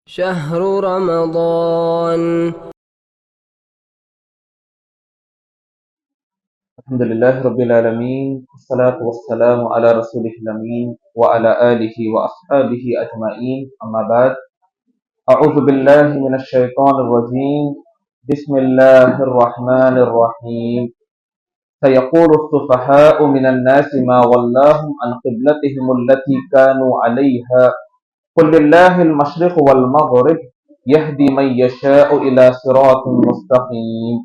شهر رمضان. الحمد لله رب العالمين والصلاة والسلام على رسوله الأمين وعلى آله وأصحابه أجمعين أما بعد أعوذ بالله من الشيطان الرجيم بسم الله الرحمن الرحيم سيقول السفهاء من الناس ما ولاهم عن قبلتهم التي كانوا عليها قل لله المشرق والمغرب يهدي من يشاء إلى صراط مستقيم.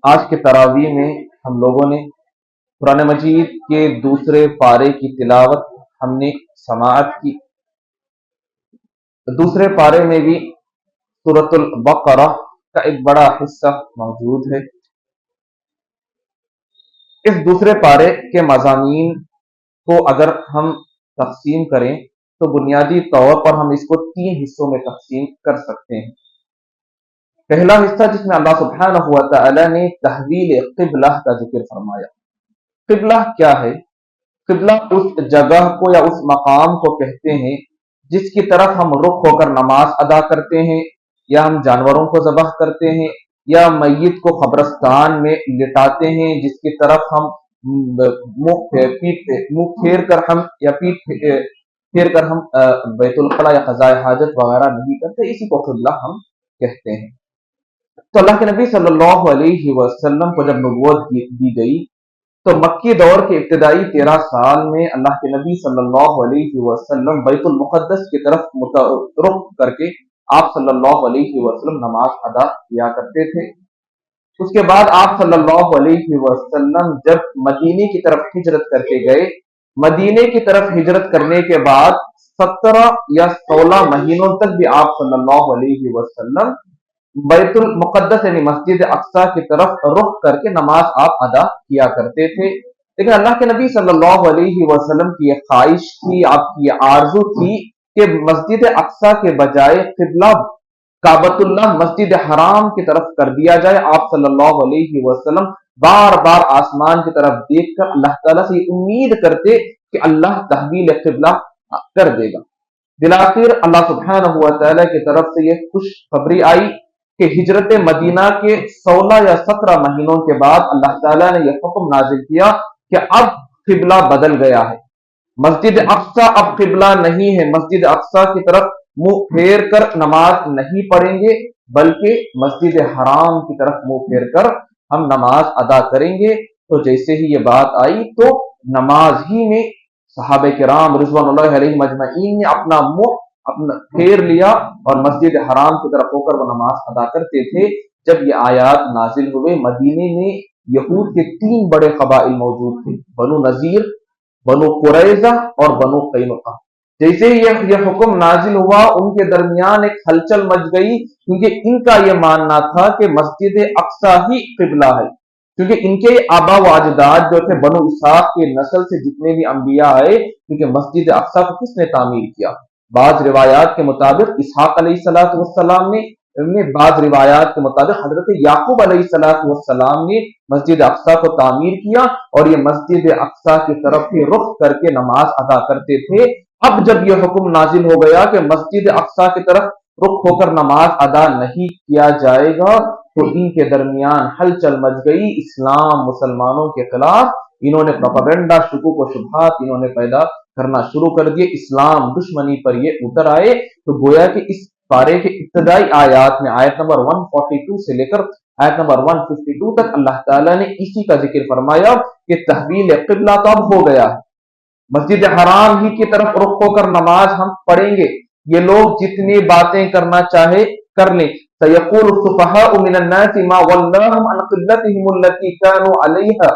آج کے تراویح میں ہم لوگوں نے قرآن مجید کے دوسرے پارے کی تلاوت ہم نے سماعت کی. دوسرے پارے میں بھی سورۃ البقرہ کا ایک بڑا حصہ موجود ہے. اس دوسرے پارے کے مضامین کو اگر ہم تقسیم کریں تو بنیادی طور پر ہم اس کو 3 حصوں میں تقسیم کر سکتے ہیں. پہلا حصہ جس میں اللہ سبحانہ و تعالی نے تحویل قبلہ کا ذکر فرمایا. قبلہ کیا ہے؟ قبلہ اس جگہ کو یا اس مقام کو کہتے ہیں جس کی طرف ہم رخ ہو کر نماز ادا کرتے ہیں، یا ہم جانوروں کو ذبح کرتے ہیں، یا میت کو قبرستان میں لٹاتے ہیں جس کی طرف ہم منہ پھیر کر ہم یا پیٹ پھیر کر ہم بیت الخلا یا قضاء حاجت وغیرہ نہیں کرتے. اسی کو قبلہ ہم کہتے ہیں. تو اللہ کے نبی صلی اللہ علیہ وسلم کو جب نبوت دی گئی تو مکی دور کے ابتدائی 13 سال میں اللہ کے نبی صلی اللہ علیہ وسلم بیت المقدس کی طرف رخ کر کے آپ صلی اللہ علیہ وسلم نماز ادا کیا کرتے تھے. اس کے بعد آپ صلی اللہ علیہ وسلم جب مدینے کی طرف ہجرت کر کے گئے، مدینے کی طرف ہجرت کرنے کے بعد 17 یا 16 مہینوں تک بھی آپ صلی اللہ علیہ وسلم بیت المقدس یعنی مسجد اقصی کی طرف رخ کر کے نماز آپ ادا کیا کرتے تھے. لیکن اللہ کے نبی صلی اللہ علیہ وسلم کی یہ خواہش تھی، آپ کی یہ آرزو تھی کہ مسجد اقصی کے بجائے قبلہ کعبۃ اللہ مسجد حرام کی طرف کر دیا جائے. آپ صلی اللہ علیہ وسلم بار بار آسمان کی طرف دیکھ کر اللہ تعالیٰ سے امید کرتے کہ اللہ تحویل قبلہ کر دے گا. بالآخر اللہ سبحانہ و تعالیٰ کی طرف سے یہ خوشخبری آئی کہ ہجرت مدینہ کے 16 یا 17 مہینوں کے بعد اللہ تعالیٰ نے یہ حکم نازل کیا کہ اب قبلہ بدل گیا ہے. مسجد اقصی اب قبلہ نہیں ہے. مسجد اقصی کی طرف منہ پھیر کر نماز نہیں پڑھیں گے، بلکہ مسجد حرام کی طرف منہ پھیر کر ہم نماز ادا کریں گے. تو جیسے ہی یہ بات آئی تو نماز ہی میں صحابہ کرام رضوان اللہ علیہم اجمعین نے اپنا منہ پھیر لیا اور مسجد حرام کی طرف ہو کر وہ نماز ادا کرتے تھے. جب یہ آیات نازل ہوئے، مدینے میں یہود کے 3 بڑے قبائل موجود تھے، بنو نذیر، بنو قریظہ اور بنو قینقاع. جیسے ہی یہ حکم نازل ہوا ان کے درمیان ایک ہلچل مچ گئی، کیونکہ ان کا یہ ماننا تھا کہ مسجد اقصی ہی قبلہ ہے، کیونکہ ان کے آبا و اجداد جو تھے بنو اسحاق کے نسل سے جتنے بھی انبیاء آئے، کیونکہ مسجد اقصی کو کس نے تعمیر کیا؟ بعض روایات کے مطابق اسحاق علیہ السلام نے، بعض روایات کے مطابق حضرت یعقوب علیہ السلام نے مسجد اقصی کو تعمیر کیا اور یہ مسجد اقصی کی طرف ہی رخ کر کے نماز ادا کرتے تھے. اب جب یہ حکم نازل ہو گیا کہ مسجد اقصی کی طرف رخ ہو کر نماز ادا نہیں کیا جائے گا تو ان کے درمیان ہلچل مچ گئی. اسلام مسلمانوں کے خلاف انہوں نے پروپیگنڈا، شکوک و شبہات انہوں نے پیدا کرنا شروع کر دیے. اسلام دشمنی پر یہ اتر آئے. تو گویا کہ اس پارے کے ابتدائی آیات میں آیت نمبر 142 سے لے کر آیت نمبر 152 تک اللہ تعالیٰ نے اسی کا ذکر فرمایا کہ تحویل قبلہ تو اب ہو گیا ہے. مسجد حرام ہی کی طرف رخ ہو کر نماز ہم پڑھیں گے. یہ لوگ جتنی باتیں کرنا چاہے کر لیں. سيقول السفهاء من الناس ما ولاهم عن قبلتهم التي كانوا عليها.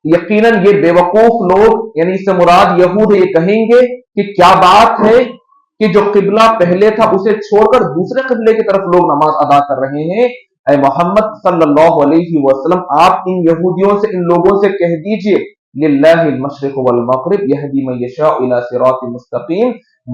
یقیناً یہ بیوقوف لوگ یعنی اس سے مراد یہود یہ کہیں گے کہ کیا بات ہے کہ جو قبلہ پہلے تھا اسے چھوڑ کر دوسرے قبلے کی طرف لوگ نماز ادا کر رہے ہیں. اے محمد صلی اللہ علیہ وسلم آپ ان یہودیوں سے، ان لوگوں سے کہہ دیجئے للہ المشرق والمغرب یہدی من یشاء الی صراط مستقیم.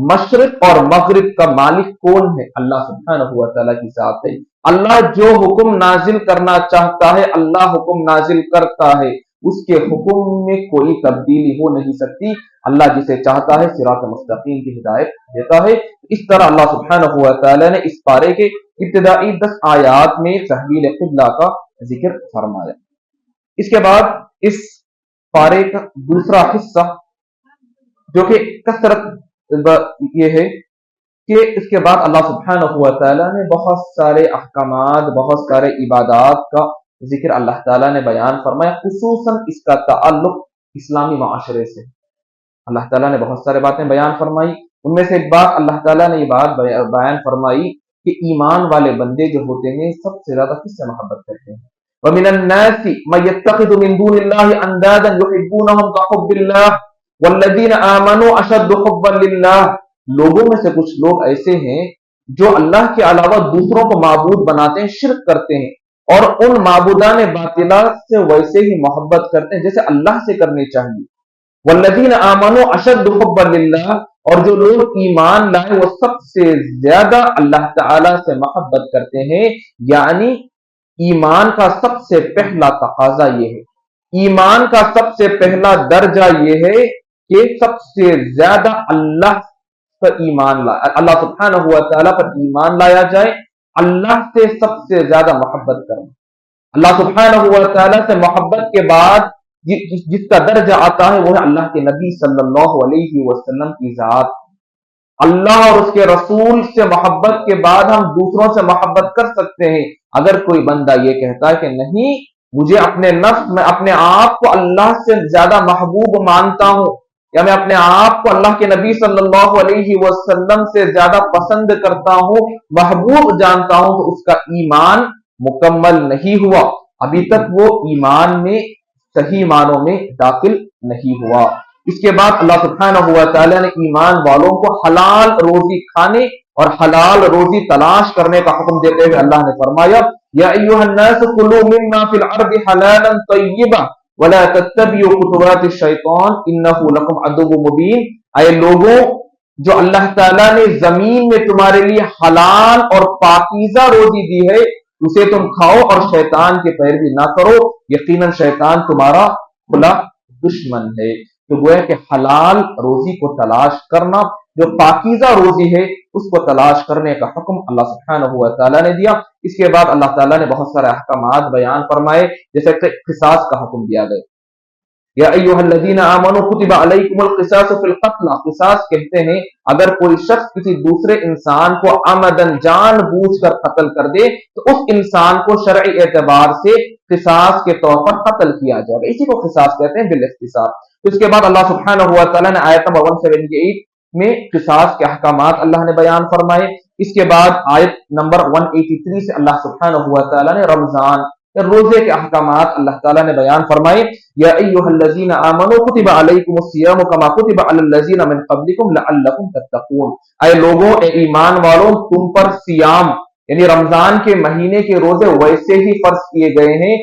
مشرق اور مغرب کا مالک کون ہے؟ اللہ سبحانہ و تعالیٰ کی ذات ہے. اللہ جو حکم نازل کرنا چاہتا ہے اللہ حکم نازل کرتا ہے. اس کے حکم میں کوئی تبدیلی ہو نہیں سکتی. اللہ جسے چاہتا ہے صراط مستقیم کی ہدایت دیتا ہے. اس طرح اللہ سبحانہ و تعالی نے اس پارے کے ابتدائی 10 آیات میں تحویل قبلہ کا ذکر فرمایا. اس کے بعد اس پارے کا دوسرا حصہ جو کہ کثرت یہ ہے کہ اس کے بعد اللہ سبحانہ و تعالیٰ نے بہت سارے احکامات، بہت سارے عبادات کا ذکر اللہ تعالیٰ نے بیان فرمایا، خصوصاً اس کا تعلق اسلامی معاشرے سے. اللہ تعالیٰ نے بہت سارے باتیں بیان فرمائی. ان میں سے ایک بات اللہ تعالیٰ نے یہ بات بیان فرمائی کہ ایمان والے بندے جو ہوتے ہیں سب سے زیادہ کس سے محبت کرتے ہیں. وَمِنَ النَّاسِ مَن يَتَّخِذُ مِن دُونِ اللَّهِ أَندَادًا يُحِبُّونَهُمْ كَحُبِّ اللَّهِ وَالَّذِينَ آمَنُوا أَشَدُّ حُبًّا لِلَّهِ. لوگوں میں سے کچھ لوگ ایسے ہیں جو اللہ کے علاوہ دوسروں کو معبود بناتے ہیں، شرک کرتے ہیں، اور ان معبودان باطلہ سے ویسے ہی محبت کرتے ہیں جیسے اللہ سے کرنی چاہیے. والذین آمنوا اشد حبا للہ، اور جو لوگ ایمان لائے وہ سب سے زیادہ اللہ تعالی سے محبت کرتے ہیں. یعنی ایمان کا سب سے پہلا تقاضا یہ ہے، ایمان کا سب سے پہلا درجہ یہ ہے کہ سب سے زیادہ اللہ پر ایمان لایا، اللہ سبحانہ ہوا تعالیٰ پر ایمان لایا جائے، اللہ سے سب سے زیادہ محبت کرنا. اللہ سبحانہ ہوا تعالیٰ سے محبت کے بعد جس کا درجہ آتا ہے وہ ہے اللہ کے نبی صلی اللہ علیہ وسلم کی ذات. اللہ اور اس کے رسول سے محبت کے بعد ہم دوسروں سے محبت کر سکتے ہیں. اگر کوئی بندہ یہ کہتا ہے کہ نہیں، مجھے اپنے نفس میں اپنے آپ کو اللہ سے زیادہ محبوب مانتا ہوں، یا میں اپنے آپ کو اللہ کے نبی صلی اللہ علیہ وسلم سے زیادہ پسند کرتا ہوں، محبوب جانتا ہوں، تو اس کا ایمان مکمل نہیں ہوا. ابھی تک وہ ایمان میں صحیح معنوں میں داخل نہیں ہوا. اس کے بعد اللہ سبحانہ ہوا تعالیٰ نے ایمان والوں کو حلال روزی کھانے اور حلال روزی تلاش کرنے کا حکم دیتے ہوئے اللہ نے فرمایا، یا ایھا الناس کلوا مما فی الارض حلالا طیبا ولا تتبعوا خطوات الشیطان انہ لکم عدو مبین. اے لوگوں، جو اللہ تعالیٰ نے زمین میں تمہارے لیے حلال اور پاکیزہ روزی دی ہے اسے تم کھاؤ اور شیطان کی پیروی نہ کرو، یقیناً شیطان تمہارا کھلا دشمن ہے. تو گویا کہ حلال روزی کو تلاش کرنا، جو پاکیزہ روزی ہے اس کو تلاش کرنے کا حکم اللہ سبحانہ ہوا تعالیٰ نے دیا. اس کے بعد اللہ تعالیٰ نے بہت سارے احکامات بیان فرمائے، جیسے کہ قصاص کا حکم دیا گیا. یا ایھا الذین آمنوا کتب علیکم القصاص فی القتل. قصاص کہتے ہیں اگر کوئی شخص کسی دوسرے انسان کو عمدن جان بوجھ کر قتل کر دے تو اس انسان کو شرعی اعتبار سے قصاص کے طور پر قتل کیا جائے گا. اسی کو قصاص کہتے ہیں بالاختصار. اس کے بعد اللہ سبحانہ ہوا تعالیٰ نے آیت نمبر 178 میں قصاص کے احکامات اللہ نے بیان فرمائے. اس کے بعد آیت نمبر 183 سے اللہ سبحانہ ہوا تعالیٰ نے رمضان روزے کے احکامات اللہ تعالیٰ نے بیان فرمائے. یا ایھا الذین آمنوا کتب علیکم الصیام کما کتب علی الذین من قبلکم لعلکم تتقون. اے لوگوں، اے ایمان والوں، تم پر سیام یعنی رمضان کے مہینے کے روزے ویسے ہی فرض کیے گئے ہیں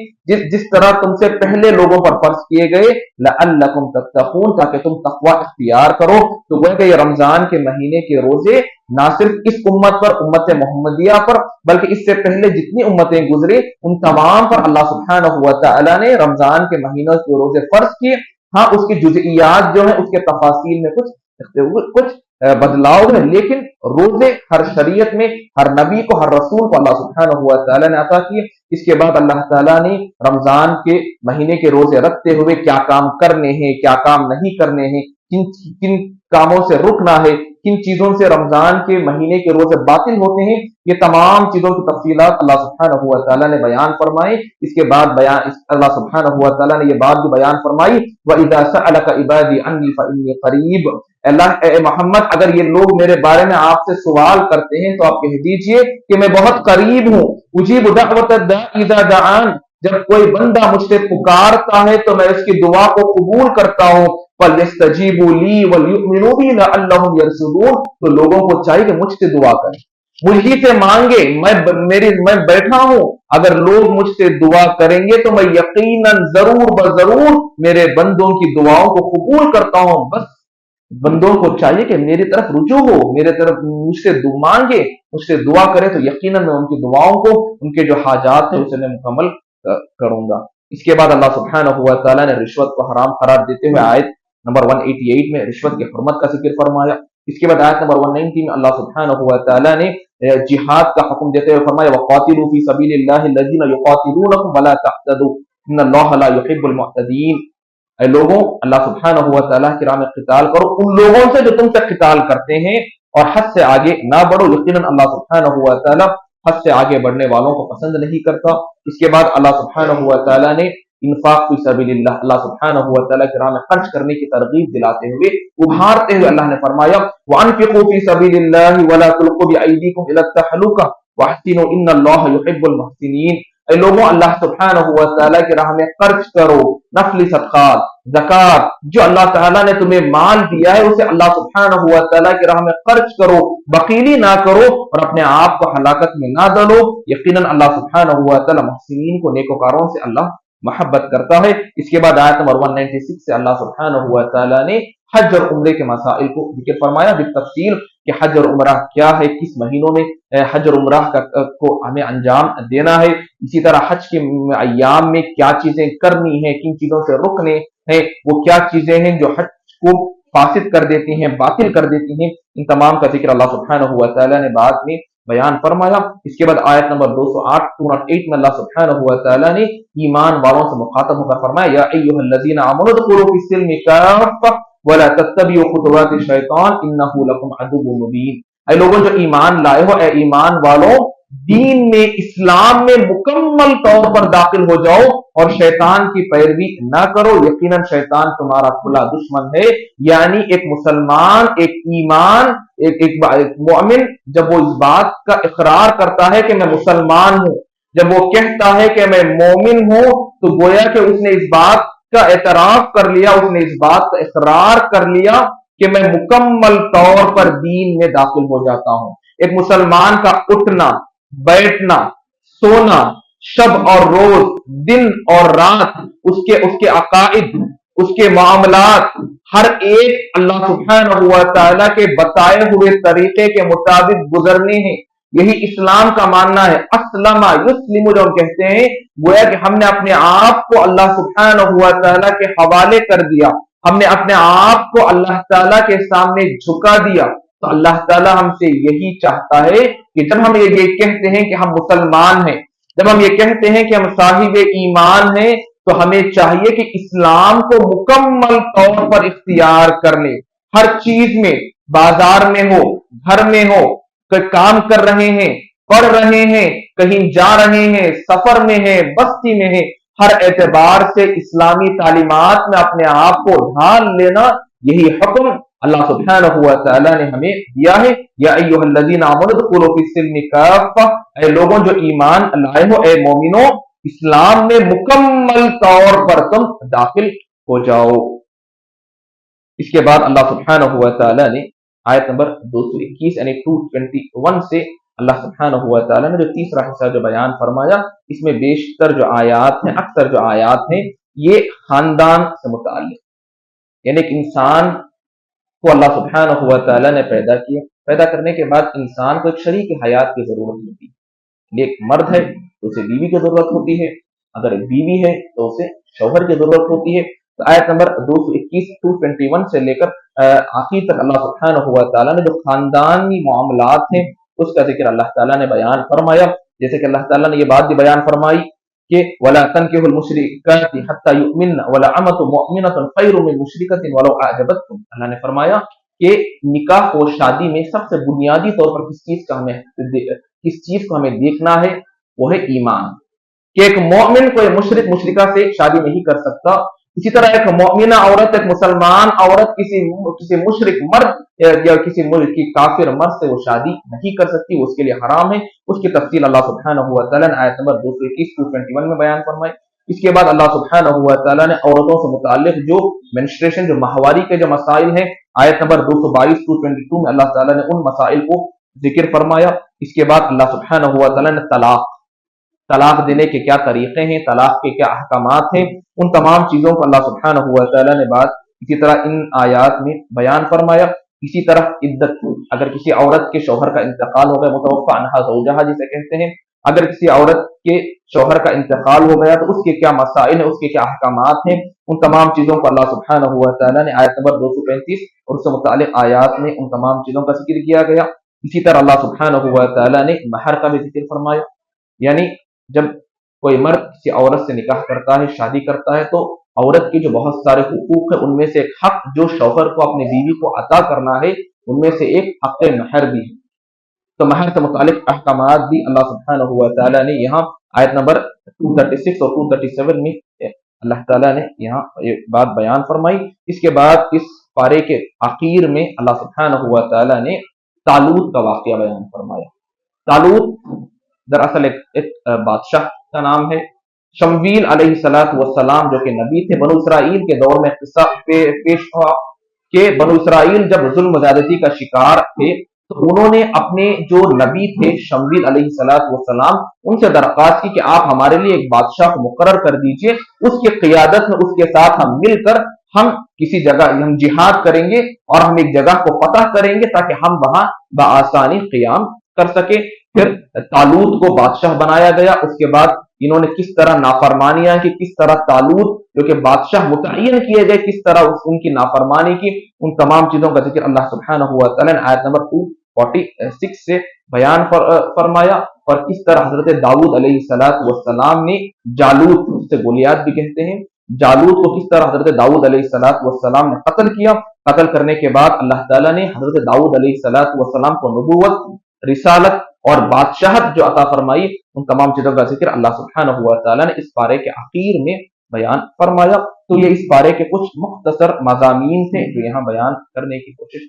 جس طرح تم سے پہلے لوگوں پر فرض کیے گئے، لعلکم تتقون، تاکہ تم تقوی اختیار کرو. تو گویا کہ یہ رمضان کے مہینے کے روزے نہ صرف اس امت پر، امت محمدیہ پر، بلکہ اس سے پہلے جتنی امتیں گزری ان تمام پر اللہ سبحانہ ہوا تعالیٰ نے رمضان کے مہینوں کے روزے فرض کیے. ہاں، اس کی جزئیات جو ہیں اس کے تفاصیل میں کچھ بدلاؤ ہے، لیکن روزے ہر شریعت میں ہر نبی کو، ہر رسول کو اللہ سبحانہ ہوا تعالیٰ نے عطا کیے. اس کے بعد اللہ تعالیٰ نے رمضان کے مہینے کے روزے رکھتے ہوئے کیا کام کرنے ہیں، کیا کام نہیں کرنے ہیں، کن کاموں سے رکنا ہے، کن چیزوں سے رمضان کے مہینے کے روزے باطل ہوتے ہیں، یہ تمام چیزوں کی تفصیلات اللہ سبحانہ ہوا تعالیٰ نے بیان فرمائے. اس کے بعد اللہ سبحانہ ہوا تعالیٰ نے یہ بات بھی بیان فرمائی، وَإِذَا سَأَلَكَ عِبَادِي عَنِّي فَإِنِّي قَرِيبٌ. اللہ اے محمد، اگر یہ لوگ میرے بارے میں آپ سے سوال کرتے ہیں تو آپ کہہ دیجئے کہ میں بہت قریب ہوں. اجیب دعوت الداع اذا دعان. جب کوئی بندہ مجھ سے پکارتا ہے تو میں اس کی دعا کو قبول کرتا ہوں. فَلْيَسْتَجِيبُوا لِي وَلْيُؤْمِنُوا بِي لَعَلَّهُمْ يَرْشُدُونَ. تو لوگوں کو چاہیے کہ مجھ سے دعا کریں، مجھ ہی سے مانگے. میں بیٹھا ہوں، اگر لوگ مجھ سے دعا کریں گے تو میں یقیناً ضرور بضرور میرے بندوں کی دعاؤں کو قبول کرتا ہوں. بس بندوں کو چاہیے کہ میری طرف رجوع ہو، میرے طرف مجھ سے مانگے، مجھ سے دعا کرے، تو یقیناً میں ان کی دعاؤں کو، ان کے جو حاجات ہیں اسے میں مکمل کروں گا. اس کے بعد اللہ سبحانہ و تعالیٰ نے رشوت کو حرام قرار دیتے ہوئے آیت نمبر 188 میں رشوت کی حرمت کا ذکر فرمایا. اس کے بعد آیت نمبر 190 میں اللہ سبحانہ و تعالیٰ نے جہاد کا حکم دیتے ہوئے فرمایا وَقَاتِلُوا فِي سَبِيلِ اللَّهِ الَّذِينَ يُقَاتِلُونَكُمْ وَلَا تَعْتَدُوا إِنَّ اللَّهَ لَا يُحِبُّ الْمُعْتَدِينَ. اے لوگوں اللہ سبحانہ و تعالیٰ کی راہ میں قتال کرو ان لوگوں سے جو تم سے قتال کرتے ہیں اور حد سے آگے نہ بڑھو، یقیناً اللہ سبحانہ و تعالیٰ حد سے آگے بڑھنے والوں کو پسند نہیں کرتا. اس کے بعد اللہ سبحانہ و تعالیٰ نے انفاق فی سبیل اللہ، اللہ سبحانہ و تعالیٰ کی راہ میں خرچ کرنے کی ترغیب دلاتے ہوئے ابھارتے ہوئے اللہ نے فرمایا وَأَنفِقُوا فِي سَبِيلِ اللَّهِ وَلَا تُلْقُوا بِأَيْدِيكُمْ إِلَى التَّهْلُكَةِ وَأَحْسِنُوا إِنَّ اللَّهَ يُحِبُّ الْمُحْسِنِينَ. اے لوگوں اللہ سبحانہ و تعالیٰ کی راہ میں خرچ کرو، نفلی صدقات، زکات، جو اللہ تعالیٰ نے تمہیں مال دیا ہے اسے اللہ سبحانہ و تعالیٰ کی راہ میں خرچ کرو، بخیلی نہ کرو اور اپنے آپ کو ہلاکت میں نہ ڈالو. یقیناً اللہ سبحانہ و تعالیٰ محسنین کو، نیکوکاروں سے اللہ محبت کرتا ہے. اس کے بعد آیت نمبر 196 سے اللہ سبحانہ و تعالیٰ نے حج اور عمرے کے مسائل کو ذکر فرمایا بالتفصیل کہ حج اور عمرہ کیا ہے، کس مہینوں میں حج اور عمرہ کو ہمیں انجام دینا ہے. اسی طرح حج کے ایام میں کیا چیزیں کرنی ہیں، کن چیزوں سے رکنے ہیں، وہ کیا چیزیں ہیں جو حج کو فاسد کر دیتی ہیں، باطل کر دیتی ہیں. ان تمام کا ذکر اللہ سبحانہ و تعالیٰ نے بعد میں بیان فرمایا. اس کے بعد آیت نمبر 208 میں اللہ سبحانہ و تعالیٰ نے ایمان والوں سے مخاطب ہو کر فرمایا یا ایھا الذین آمنوا ادخلوا فی السلم کافۃ ولا تتبعوا خطوات الشیطان انہ لکم عدو مبین. اے لوگوں جو ایمان لائے ہو، اے ایمان والوں دین میں، اسلام میں مکمل طور پر داخل ہو جاؤ اور شیطان کی پیروی نہ کرو، یقیناً شیطان تمہارا کھلا دشمن ہے. یعنی ایک مسلمان، ایک ایمان، ایک مومن جب وہ اس بات کا اقرار کرتا ہے کہ میں مسلمان ہوں، جب وہ کہتا ہے کہ میں مومن ہوں، تو گویا کہ اس نے اس بات کا اعتراف کر لیا، اس نے اس بات کا اقرار کر لیا کہ میں مکمل طور پر دین میں داخل ہو جاتا ہوں. ایک مسلمان کا اٹھنا، بیٹھنا، سونا، شب اور روز، دن اور رات، اس کے عقائد، اس کے معاملات، ہر ایک اللہ سبحانہ و تعالیٰ کے بتائے ہوئے طریقے کے مطابق گزرنے ہیں. یہی اسلام کا ماننا ہے. اسلم یسلم جو ہم کہتے ہیں، گویا کہ ہم نے اپنے آپ کو اللہ سبحانہ و تعالیٰ کے حوالے کر دیا، ہم نے اپنے آپ کو اللہ تعالیٰ کے سامنے جھکا دیا. تو اللہ تعالیٰ ہم سے یہی چاہتا ہے کہ جب ہم یہ کہتے ہیں کہ ہم مسلمان ہیں، جب ہم یہ کہتے ہیں کہ ہم صاحب ایمان ہیں، تو ہمیں چاہیے کہ اسلام کو مکمل طور پر اختیار کر لیں. ہر چیز میں، بازار میں ہو، گھر میں ہو، کام کر رہے ہیں، پڑھ رہے ہیں، کہیں جا رہے ہیں، سفر میں ہیں، بستی میں ہیں، ہر اعتبار سے اسلامی تعلیمات میں اپنے آپ کو ڈھال لینا، یہی حکم اللہ سبحانہ و تعالیٰ نے ہمیں دیا ہے. یا ایھا الذین آمنوا ادخلوا فی السلم کافۃ، اے لوگوں جو ایمان لائے ہو، اے مومنوں اسلام میں مکمل طور پر تم داخل ہو جاؤ. اس کے بعد اللہ سبحانہ و تعالیٰ نے آیت نمبر 221 یعنی 221 سے اللہ سبحانہ و تعالیٰ نے جو تیسرا حصہ جو بیان فرمایا، اس میں بیشتر جو آیات ہیں، اکثر جو آیات ہیں، یہ خاندان سے متعلق، یعنی ایک انسان کو اللہ سبحانہ و تعالیٰ نے پیدا کیا، پیدا کرنے کے بعد انسان کو ایک شریک حیات کی ضرورت ہوتی ہے. ایک مرد ہے تو اسے بیوی کی ضرورت ہوتی ہے، اگر ایک بیوی ہے تو اسے شوہر کی ضرورت ہوتی ہے. تو آیت نمبر 221 سے لے کر آخر تک اللہ سبحانہ و تعالیٰ نے جو خاندانی معاملات ہیں اس کا ذکر اللہ تعالیٰ نے بیان فرمایا. جیسے کہ اللہ تعالیٰ نے یہ بات بھی بیان فرمائی کہ وَلَا تَنْكِحُوا الْمُشْرِكَاتِ حَتَّى يُؤْمِنَّ وَلَأَمَةٌ مُؤْمِنَةٌ خَيْرٌ مِّن مُشْرِكَةٍ وَلَوْ أَعْجَبَتْكُمْ. اللہ نے فرمایا کہ نکاح اور شادی میں سب سے بنیادی طور پر کس چیز کو ہمیں دیکھنا ہے، وہ ہے ایمان. کہ ایک مومن کو مشرک مشرکہ سے شادی نہیں کر سکتا. اسی طرح ایک مومنہ عورت، ایک مسلمان عورت کسی مشرک مرد یا کسی کافر مرد سے وہ شادی نہیں کر سکتی، وہ اس کے لیے حرام ہے. اس کی تفصیل اللہ سبحانہ و تعالیٰ نے آیت نمبر 221 میں بیان فرمائی. اس کے بعد اللہ سبحانہ و تعالیٰ نے عورتوں سے متعلق جو منسٹریشن، جو ماہواری کے جو مسائل ہیں، آیت نمبر 222 میں اللہ تعالیٰ نے ان مسائل کو ذکر فرمایا. اس کے بعد اللہ سبحانہ و تعالیٰ نے طلاق دینے کے کیا طریقے ہیں، طلاق کے کیا احکامات ہیں، ان تمام چیزوں کو اللہ سبحانہ و تعالیٰ نے بعد اسی طرح ان آیات میں بیان فرمایا. اسی طرح عدت، اگر کسی عورت کے شوہر کا انتقال ہو گیا، متوفی عنہا زوجہا جسے کہتے ہیں، اگر کسی عورت کے شوہر کا انتقال ہو گیا تو اس کے کیا مسائل ہیں، اس کے کیا احکامات ہیں، ان تمام چیزوں کو اللہ سبحانہ و تعالیٰ نے آیت نمبر 235 اور اس سے متعلق آیات میں ان تمام چیزوں کا ذکر کیا گیا۔ اسی طرح اللہ سبحانہ و تعالیٰ نے مہر کا بھی ذکر فرمایا، یعنی جب کوئی مرد کسی عورت سے نکاح کرتا ہے، شادی کرتا ہے، تو عورت کے جو بہت سارے حقوق ہیں ان میں سے ایک حق جو شوہر کو اپنی بیوی کو عطا کرنا ہے، ان میں سے ایک حق مہر بھی ہے۔ تو مہر سے متعلق احکامات بھی اللہ سبحانہ و تعالیٰ نے یہاں آیت نمبر 236 اور 237 میں اللہ تعالیٰ نے یہاں یہ بات بیان فرمائی۔ اس کے بعد اس پارے کے آخر میں اللہ سبحانہ و تعالیٰ نے طالوت کا واقعہ بیان فرمایا۔ طالوت دراصل ایک بادشاہ کا نام ہے۔ شمویل علیہ السلام جو کہ نبی تھے، بنو اسرائیل کے دور میں قصہ پیش ہوا کہ بنو اسرائیل جب ظلم و زیادتی کا شکار تھے تو انہوں نے اپنے جو نبی تھے شمویل علیہ السلام ان سے درخواست کی کہ آپ ہمارے لیے ایک بادشاہ کو مقرر کر دیجئے، اس کی قیادت میں اس کے ساتھ ہم مل کر ہم کسی جگہ ہم جہاد کریں گے اور ہم ایک جگہ کو فتح کریں گے تاکہ ہم وہاں بآسانی قیام کر سکیں۔ پھر طالوت کو بادشاہ بنایا گیا۔ اس کے بعد انہوں نے کس طرح نافرمانیاں کی، کس طرح طالوت جو کہ بادشاہ متعین کیے گئے کس طرح ان کی نافرمانی کی، ان تمام چیزوں کا ذکر اللہ سبحانہ و تعالیٰ نے آیت نمبر 246 سے بیان فرمایا، اور کس طرح حضرت داؤد علیہ السلام نے جالوت، جسے گولیات بھی کہتے ہیں، جالوت کو کس طرح حضرت داؤد علیہ السلام نے قتل کیا۔ قتل کرنے کے بعد اللہ تعالیٰ نے حضرت داؤد علیہ السلام کو نبوت، رسالت اور بادشاہت جو عطا فرمائی، ان تمام چیزوں کا ذکر اللہ سبحانہ و تعالیٰ نے اس پارے کے آخر میں بیان فرمایا۔ تو یہ اس پارے کے کچھ مختصر مضامین تھے جو یہاں بیان کرنے کی کوشش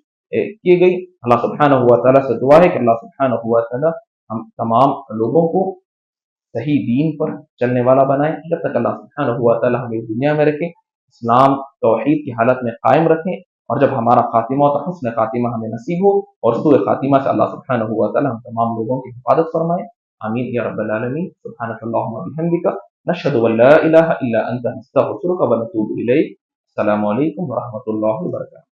کی گئی۔ اللہ سبحانہ و تعالیٰ سے دعا ہے کہ اللہ سبحانہ و تعالیٰ ہم تمام لوگوں کو صحیح دین پر چلنے والا بنائیں، جب تک اللہ سبحانہ و تعالیٰ ہمیں دنیا میں رکھیں، اسلام توحید کی حالت میں قائم رکھیں، اور جب ہمارا خاتمہ تو حسن خاتمہ ہمیں نصیب ہو، اور سوء خاتمہ سے اللہ سبحانہ و تعالیٰ ہم تمام لوگوں کی حفاظت فرمائے۔ آمین یا رب العالمین۔ سبحانک اللہم و بحمدک، نشہد ان لا الہ الا انت، نستغفرک و نتوب الیک۔ السلام علیکم ورحمۃ اللہ وبرکاتہ۔